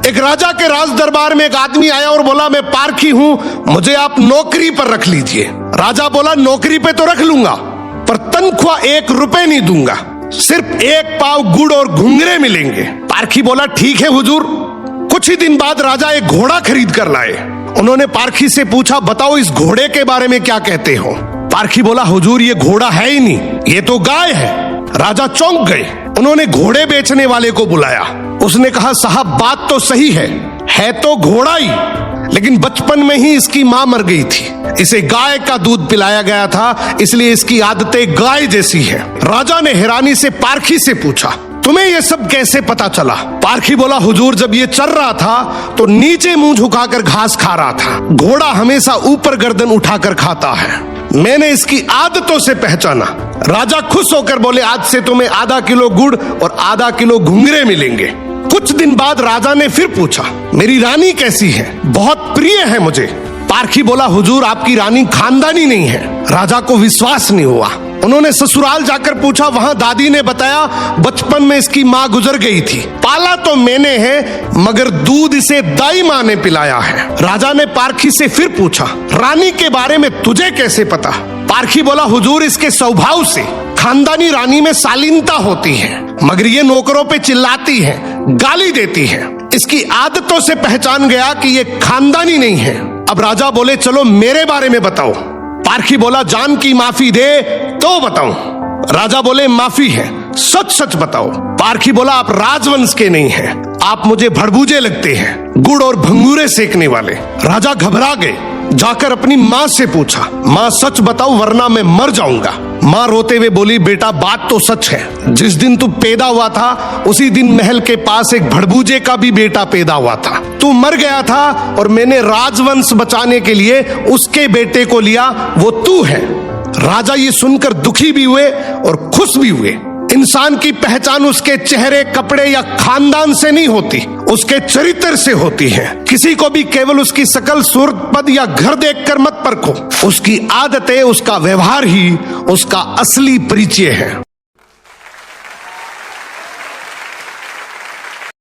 एक राजा के राज दरबार में एक आदमी आया और बोला, मैं पारखी हूं, मुझे आप नौकरी पर रख लीजिए। राजा बोला, नौकरी पे तो रख लूंगा, पर तनख्वाह 1 रुपए नहीं दूंगा, सिर्फ 1 पाव गुड़ और घुंघरे मिलेंगे। पारखी बोला, ठीक है हुजूर। कुछ ही दिन बाद राजा एक घोड़ा खरीद कर लाए। उन्होंने पारखी से पूछा, बताओ इस घोड़े के बारे में क्या कहते हो? पारखी बोला, हुजूर ये घोड़ा है ही नहीं, ये तो गाय है। राजा चौंक गए। उन्होंने घोड़े बेचने वाले को बुलाया। उसने कहा, साहब बात तो सही है तो घोड़ा ही, लेकिन बचपन में ही इसकी मां मर गई थी, इसे गाय का दूध पिलाया गया था, इसलिए इसकी आदतें गाय जैसी है। राजा ने हैरानी से पारखी से पूछा, तुम्हें ये सब कैसे पता चला? पारखी बोला, हुजूर जब ये चर रहा था तो नीचे मुंह झुकाकर घास खा रहा था, घोड़ा हमेशा ऊपर गर्दन उठाकर खाता है, मैंने इसकी आदतों से पहचाना। राजा खुश होकर बोले, आज से तुम्हें आधा किलो गुड़ और आधा किलो घुंघरे मिलेंगे। कुछ दिन बाद राजा ने फिर पूछा, मेरी रानी कैसी है? बहुत प्रिय है मुझे। पारखी बोला, हुजूर आपकी रानी खानदानी नहीं है। राजा को विश्वास नहीं हुआ। उन्होंने ससुराल जाकर पूछा, वहां दादी ने बताया, बचपन में इसकी माँ गुजर गई थी, पाला तो मैंने है, मगर दूध इसे दाई माँ ने पिलाया है। राजा ने पारखी से फिर पूछा, रानी के बारे में तुझे कैसे पता? पारखी बोला, हुजूर इसके स्वभाव से खानदानी रानी में शालीनता होती है, मगर ये नौकरों पे चिल्लाती है, गाली देती है, इसकी आदतों से पहचान गया कि ये खानदानी नहीं है। अब राजा बोले, चलो मेरे बारे में बताओ। पारखी बोला, जान की माफी दे तो बताऊं। राजा बोले, माफी है, सच सच बताओ। पारखी बोला, आप राजवंश के नहीं हैं, आप मुझे भड़बूजे लगते हैं, गुड़ और भंगूरे सेकने वाले। राजा घबरा गए। जाकर अपनी माँ से पूछा, माँ सच बताओ वरना मैं मर जाऊंगा। माँ रोते हुए बोली, बेटा बात तो सच है, जिस दिन तू पैदा हुआ था उसी दिन महल के पास एक भड़बूजे का भी बेटा पैदा हुआ था, तू मर गया था और मैंने राजवंश बचाने के लिए उसके बेटे को लिया, वो तू है। राजा ये सुनकर दुखी भी हुए और खुश भी हुए। इंसान की पहचान उसके चेहरे, कपड़े या खानदान से नहीं होती, उसके चरित्र से होती है। किसी को भी केवल उसकी शकल, सूरत, पद या घर देखकर मत परखो, उसकी आदतें, उसका व्यवहार ही उसका असली परिचय है।